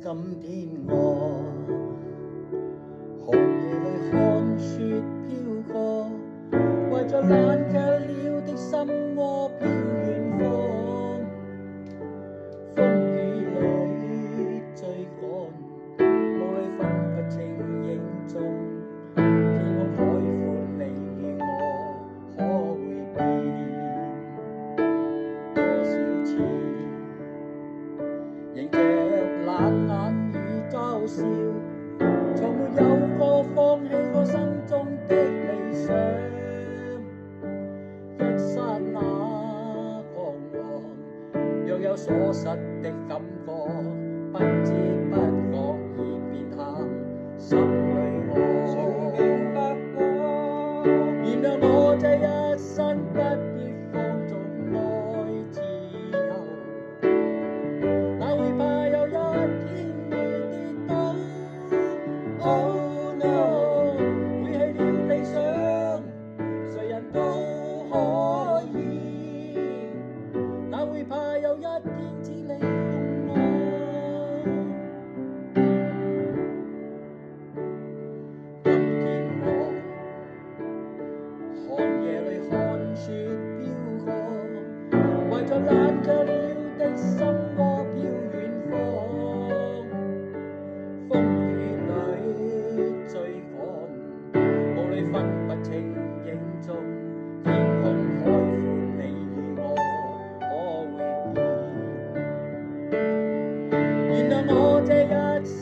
今天我寒夜裏看雪飄過，為着冷卻了的心窩飄遠方。風雨裏追趕，霧裏分不清影蹤。天空海闊，你與我可會變多少次？迎着冷眼與嘲笑，從沒有過放棄過心中的理想。一剎那彷徨，若有所失的感覺，不知不覺已變淡心裏我。明白我，原諒我這一生不必放縱愛自由，哪會怕有一天會跌倒。Oh no， 背棄了理想，誰人都可以，哪會怕有一天只你共我。今天我寒夜裏看雪飄過，為着冷卻了的心窩飄遠方。風雨裏追趕，霧裏分不清影蹤。天空海闊，你與我可會變？原諒我這一生